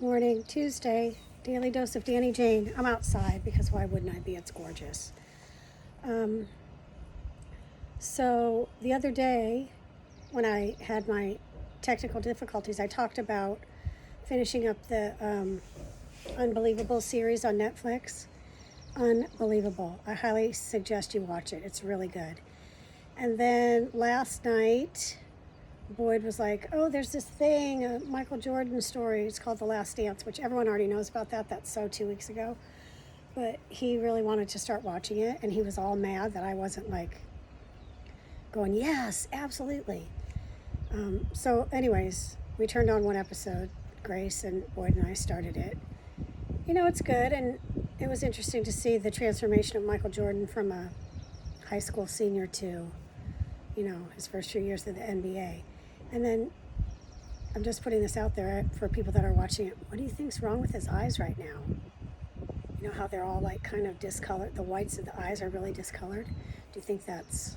Morning, Tuesday, Daily Dose of Danny Jane. I'm outside because why wouldn't I be? It's gorgeous. So the other day, when I had my technical difficulties, I talked about finishing up the Unbelievable series on Netflix. Unbelievable. I highly suggest you watch it. It's really good. And then last night, Boyd was like, oh, there's this thing, a Michael Jordan story. It's called The Last Dance, which everyone already knows about that. That's so 2 weeks ago. But he really wanted to start watching it, and he was all mad that I wasn't like going, yes, absolutely. So anyways, we turned on one episode. Grace and Boyd and I started it. You know, it's good, and it was interesting to see the transformation of Michael Jordan from a high school senior to, his first few years of the NBA. And then I'm just putting this out there for people that are watching it. What do you think's wrong with his eyes right now? You know how they're all like kind of discolored? The whites of the eyes are really discolored. Do you think that's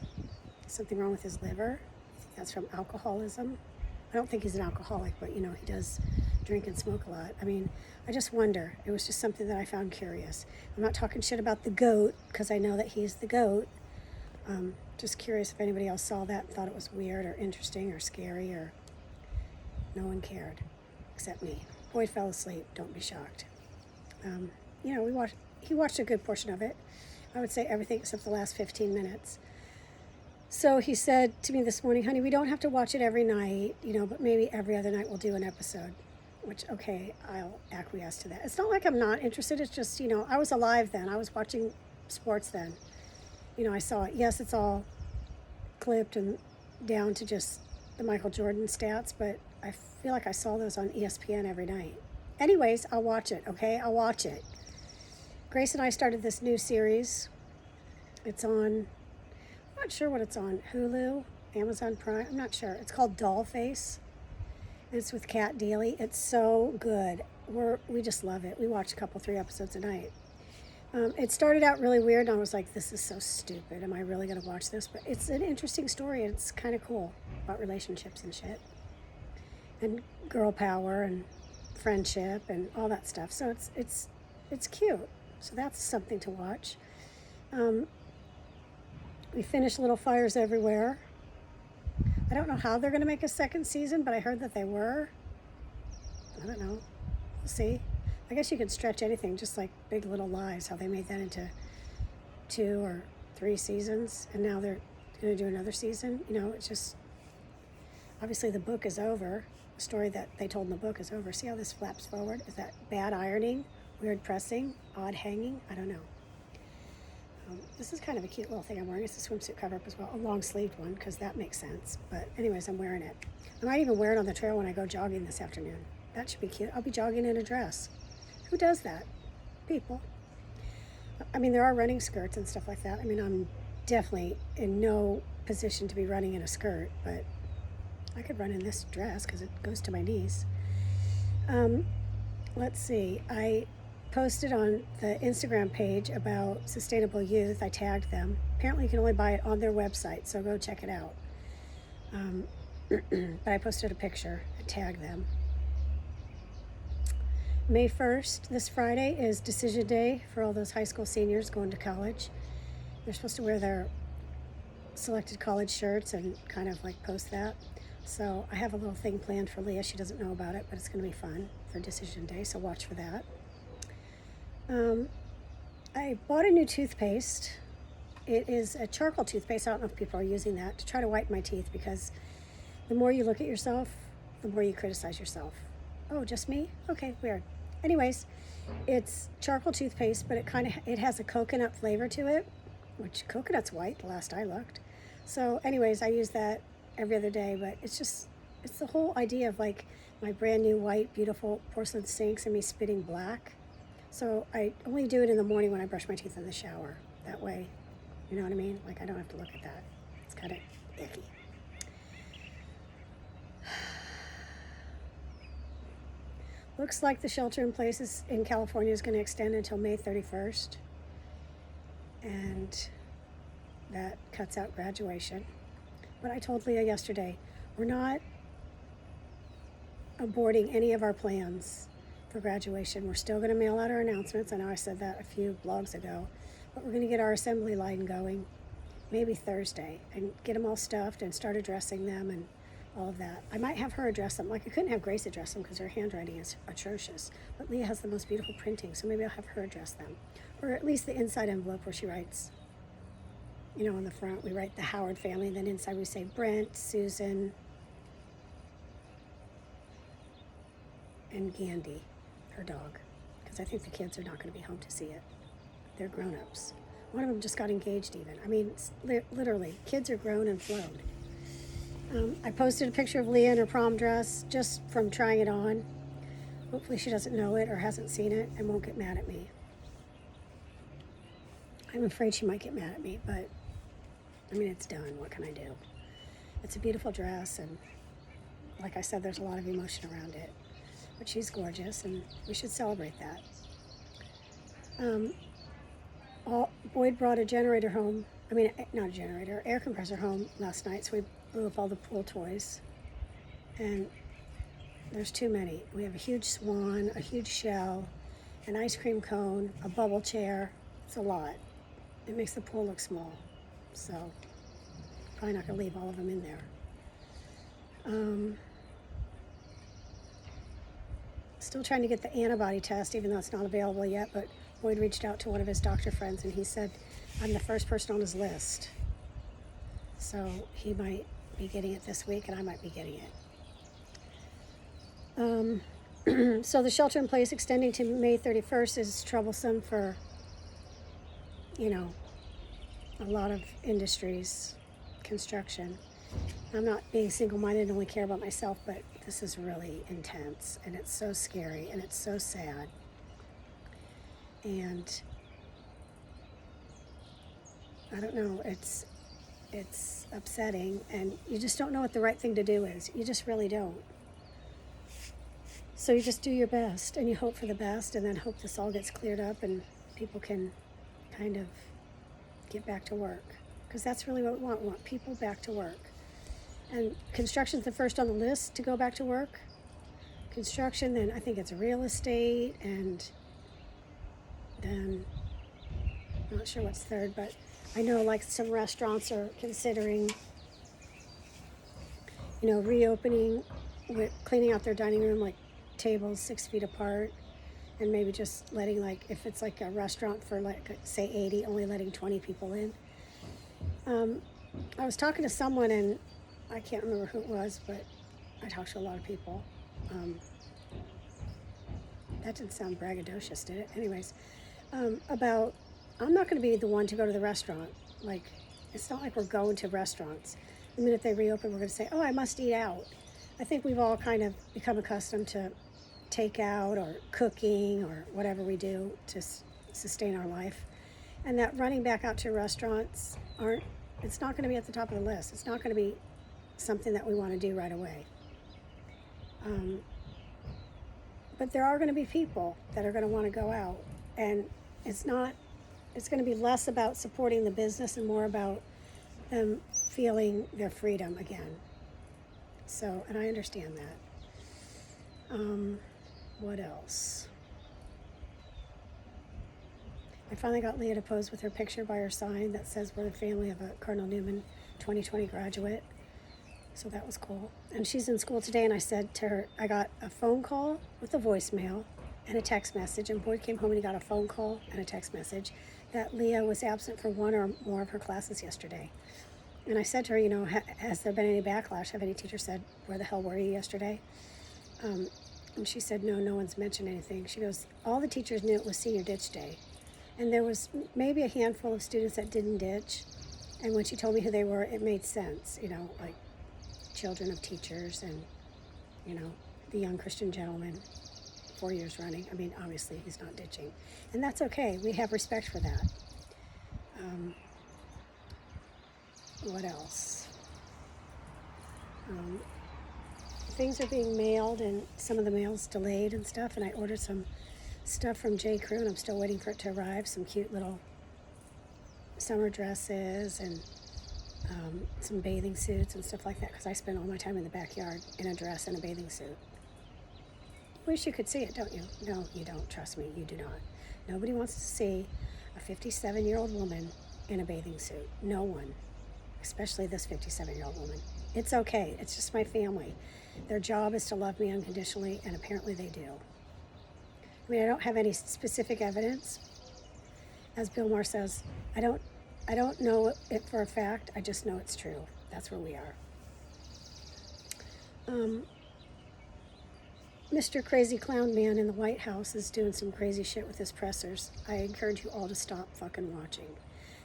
something wrong with his liver? Do you think that's from alcoholism? I don't think he's an alcoholic, but he does drink and smoke a lot. I mean, I just wonder. It was just something that I found curious. I'm not talking shit about the GOAT because I know that he's the GOAT. Just curious if anybody else saw that and thought it was weird or interesting or scary, or no one cared except me. Boyd fell asleep. Don't be shocked. He watched a good portion of it. I would say everything except the last 15 minutes. So he said to me this morning, honey, we don't have to watch it every night, but maybe every other night we'll do an episode. Which, okay, I'll acquiesce to that. It's not like I'm not interested. It's just, I was alive then. I was watching sports then. I saw it. Yes, it's all clipped and down to just the Michael Jordan stats, but I feel like I saw those on ESPN every night. Anyways, I'll watch it, okay? I'll watch it. Grace and I started this new series. It's on, I'm not sure what it's on, Hulu, Amazon Prime, I'm not sure. It's called Dollface. It's with Kat Daly. It's so good. We just love it. We watch a couple, 3 episodes a night. It started out really weird, and I was like, this is so stupid. Am I really going to watch this? But it's an interesting story, and it's kind of cool about relationships and shit. And girl power and friendship and all that stuff. So it's cute. So that's something to watch. We finished Little Fires Everywhere. I don't know how they're going to make a second season, but I heard that they were. I don't know. We'll see. I guess you could stretch anything, just like Big Little Lies, how they made that into 2 or 3 seasons, and now they're going to do another season. It's just, obviously the book is over. The story that they told in the book is over. See how this flaps forward? Is that bad ironing, weird pressing, odd hanging? I don't know. This is kind of a cute little thing I'm wearing. It's a swimsuit cover-up as well, a long-sleeved one, because that makes sense. But anyways, I'm wearing it. I might even wear it on the trail when I go jogging this afternoon. That should be cute. I'll be jogging in a dress. Who does that? People. I mean, there are running skirts and stuff like that. I mean, I'm definitely in no position to be running in a skirt, but I could run in this dress because it goes to my knees. Let's see. I posted on the Instagram page about Sustainable Youth. I tagged them. Apparently you can only buy it on their website, so go check it out. But I posted a picture and tagged them. May 1st, this Friday, is decision day for all those high school seniors going to college. They're supposed to wear their selected college shirts and kind of like post that. So I have a little thing planned for Leah. She doesn't know about it, but it's going to be fun for decision day, so watch for that. I bought a new toothpaste. It is a charcoal toothpaste. I don't know if people are using that to try to whiten my teeth, because the more you look at yourself, the more you criticize yourself. Oh, just me? Okay, weird. Anyways, it's charcoal toothpaste, but it has a coconut flavor to it, which coconut's white the last I looked. So anyways, I use that every other day, but it's the whole idea of like my brand new white, beautiful porcelain sinks and me spitting black. So I only do it in the morning when I brush my teeth in the shower. That way, you know what I mean? Like I don't have to look at that. It's kind of icky. Looks like the shelter in place in California is going to extend until May 31st. And that cuts out graduation. But I told Leah yesterday, we're not aborting any of our plans for graduation. We're still going to mail out our announcements. I know I said that a few blogs ago, but we're going to get our assembly line going maybe Thursday and get them all stuffed and start addressing them and all of that. I might have her address them. Like, I couldn't have Grace address them because her handwriting is atrocious, but Leah has the most beautiful printing, so maybe I'll have her address them, or at least the inside envelope where she writes, you know, on the front we write the Howard family, and then inside we say Brent, Susan, and Gandhi, her dog, because I think the kids are not going to be home to see it. They're grown-ups. One of them just got engaged even. I mean, literally, kids are grown and flown. I posted a picture of Leah in her prom dress just from trying it on. Hopefully she doesn't know it or hasn't seen it and won't get mad at me. I'm afraid she might get mad at me, but I mean, it's done. What can I do? It's a beautiful dress, and like I said, there's a lot of emotion around it. But she's gorgeous, and we should celebrate that. Boyd brought a generator home. I mean, not a generator, air compressor home last night, so we blew up all the pool toys. And there's too many. We have a huge swan, a huge shell, an ice cream cone, a bubble chair. It's a lot. It makes the pool look small. So, probably not going to leave all of them in there. Still trying to get the antibody test, even though it's not available yet, but Boyd reached out to one of his doctor friends, and he said, I'm the first person on his list. So he might be getting it this week, and I might be getting it. So the shelter in place extending to May 31st is troublesome for, you know, a lot of industries, construction. I'm not being single-minded and only care about myself, but this is really intense, and it's so scary, and it's so sad. And I don't know, it's upsetting, and you just don't know what the right thing to do is. You just really don't. So you just do your best, and you hope for the best, and then hope this all gets cleared up and people can kind of get back to work. Because that's really what we want. We want people back to work. And construction's the first on the list to go back to work. Construction, then I think it's real estate, and then I'm not sure what's third, but I know like some restaurants are considering, you know, reopening with cleaning out their dining room, like tables 6 feet apart, and maybe just letting, like, if it's like a restaurant for like say 80, only letting 20 people in. I was talking to someone, and I can't remember who it was, but I talked to a lot of people. That didn't sound braggadocious, did it? Anyways, about, I'm not going to be the one to go to the restaurant. Like, it's not like we're going to restaurants. The minute they reopen, we're going to say, oh, I must eat out. I think we've all kind of become accustomed to takeout or cooking or whatever we do to sustain our life. And that running back out to restaurants it's not going to be at the top of the list. It's not going to be something that we want to do right away. But there are going to be people that are going to want to go out, and it's going to be less about supporting the business and more about them feeling their freedom again. So, and I understand that. What else? I finally got Leah to pose with her picture by her sign that says we're the family of a Cardinal Newman 2020 graduate. So that was cool. And she's in school today, and I said to her, I got a phone call with a voicemail and a text message, and Boyd came home and he got a phone call and a text message that Leah was absent for one or more of her classes yesterday. And I said to her, you know, has there been any backlash? Have any teachers said, where the hell were you yesterday? And she said, no one's mentioned anything. She goes, all the teachers knew it was senior ditch day. And there was maybe a handful of students that didn't ditch. And when she told me who they were, it made sense, you know, like children of teachers and, you know, the young Christian gentleman, 4 years running. I mean, obviously he's not ditching. And that's okay. We have respect for that. What else? Things are being mailed, and some of the mail's delayed and stuff, and I ordered some stuff from J. Crew, and I'm still waiting for it to arrive. Some cute little summer dresses and some bathing suits and stuff like that, because I spend all my time in the backyard in a dress and a bathing suit. Wish you could see it, don't you? No, you don't. Trust me, you do not. Nobody wants to see a 57-year-old woman in a bathing suit. No one, especially this 57-year-old woman. It's okay. It's just my family. Their job is to love me unconditionally, and apparently they do. I mean, I don't have any specific evidence. As Bill Maher says, I don't know it for a fact. I just know it's true. That's where we are. Mr. Crazy Clown Man in the White House is doing some crazy shit with his pressers. I encourage you all to stop fucking watching.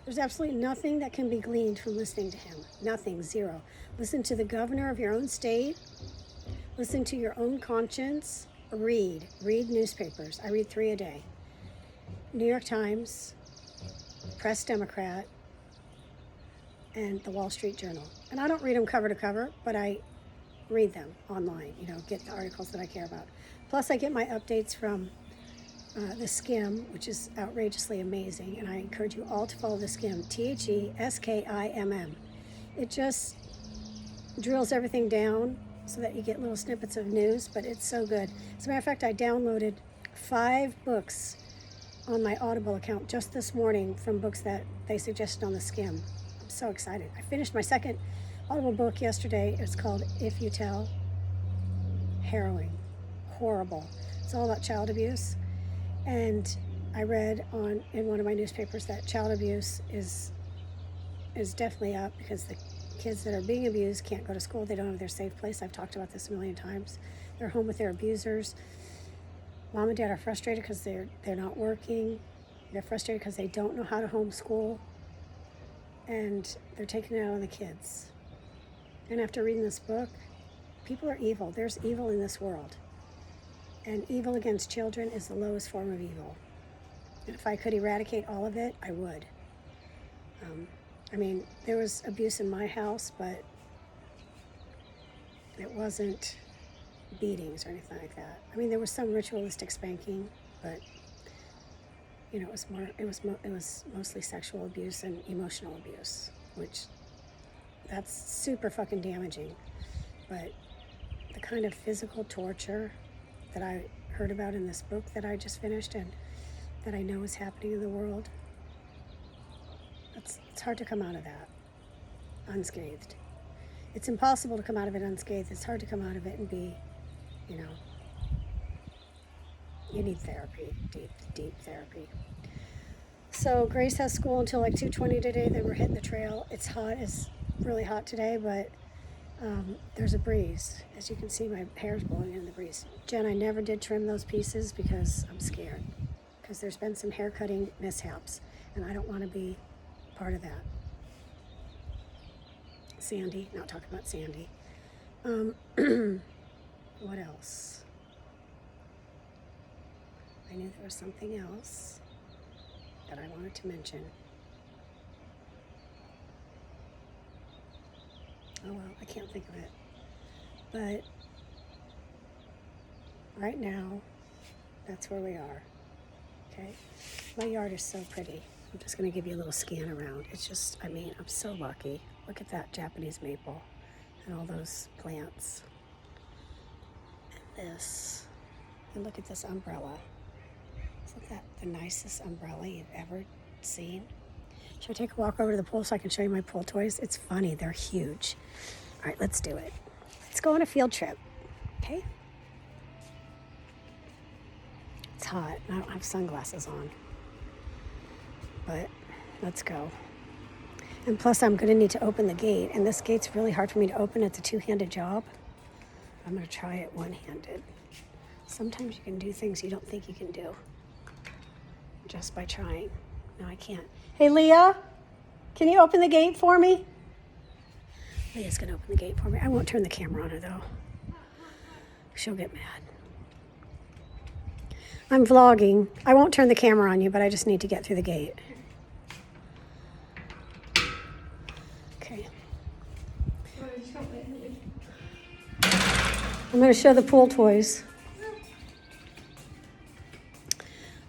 There's absolutely nothing that can be gleaned from listening to him. Nothing, zero. Listen to the governor of your own state. Listen to your own conscience. Read newspapers. I read 3 a day. New York Times, Press Democrat, and the Wall Street Journal. And I don't read them cover to cover, but I read them online, get the articles that I care about. Plus, I get my updates from The Skim, which is outrageously amazing, and I encourage you all to follow The Skim, TheSkimm. It just drills everything down so that you get little snippets of news, but it's so good. As a matter of fact, I downloaded 5 books on my Audible account just this morning from books that they suggested on The Skim. I'm so excited. I finished my second Audible book yesterday. It's called If You Tell. Harrowing. Horrible. It's all about child abuse. And I read in one of my newspapers that child abuse is definitely up because the kids that are being abused can't go to school. They don't have their safe place. I've talked about this a million times. They're home with their abusers. Mom and dad are frustrated because they're not working. They're frustrated because they don't know how to homeschool. And they're taking it out on the kids. And after reading this book, people are evil. There's evil in this world. And evil against children is the lowest form of evil. And if I could eradicate all of it, I would. There was abuse in my house, but it wasn't beatings or anything like that. There was some ritualistic spanking, but it was mostly sexual abuse and emotional abuse, which that's super fucking damaging. But the kind of physical torture that I heard about in this book that I just finished and that I know is happening in the world, it's hard to come out of that unscathed. It's impossible to come out of it unscathed. It's hard to come out of it and be, you need therapy, deep therapy. So Grace has school until like 2:20 today, then we're hitting the trail. It's hot, it's really hot today, but there's a breeze. As you can see, my hair's blowing in the breeze. Jen, I never did trim those pieces because I'm scared. Because there's been some hair cutting mishaps, and I don't want to be part of that. Sandy, not talking about Sandy. What else? I knew there was something else that I wanted to mention. Oh well, I can't think of it. But right now, that's where we are. Okay? My yard is so pretty. I'm just going to give you a little scan around. It's just, I'm so lucky. Look at that Japanese maple and all those plants. And this. And look at this umbrella. Isn't that the nicest umbrella you've ever seen? Should I take a walk over to the pool so I can show you my pool toys? It's funny. They're huge. All right, let's do it. Let's go on a field trip. Okay? It's hot. I don't have sunglasses on. But let's go. And plus, I'm going to need to open the gate. And this gate's really hard for me to open. It's a two-handed job. I'm going to try it one-handed. Sometimes you can do things you don't think you can do just by trying. No, I can't. Hey, Leah, can you open the gate for me? Leah's going to open the gate for me. I won't turn the camera on her, though. She'll get mad. I'm vlogging. I won't turn the camera on you, but I just need to get through the gate. Okay. I'm going to show the pool toys.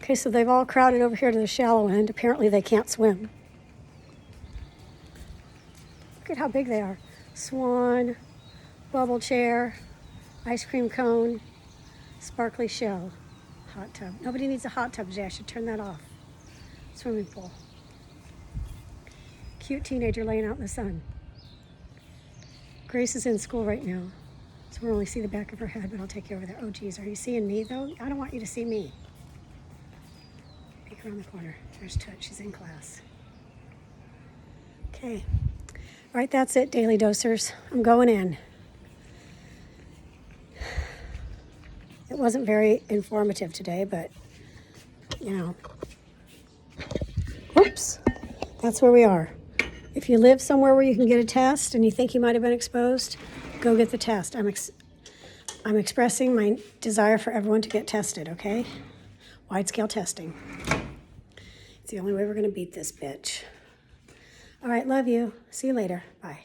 Okay, so they've all crowded over here to the shallow end. Apparently they can't swim. Look at how big they are. Swan, bubble chair, ice cream cone, Sparkly shell hot tub. Nobody needs a hot tub today. I should turn that off. Swimming pool. Cute teenager laying out in the sun. Grace is in school right now, so we'll only see the back of her head, but I'll take you over there. Oh, geez, are you seeing me, though? I don't want you to see me. Peek around the corner. There's Tut. She's in class. Okay. All right, that's it, Daily Dosers. I'm going in. It wasn't very informative today, but, you know. Oops. That's where we are. If you live somewhere where you can get a test and you think you might have been exposed, go get the test. I'm expressing my desire for everyone to get tested, okay? Wide-scale testing. It's the only way we're going to beat this bitch. All right, love you. See you later. Bye.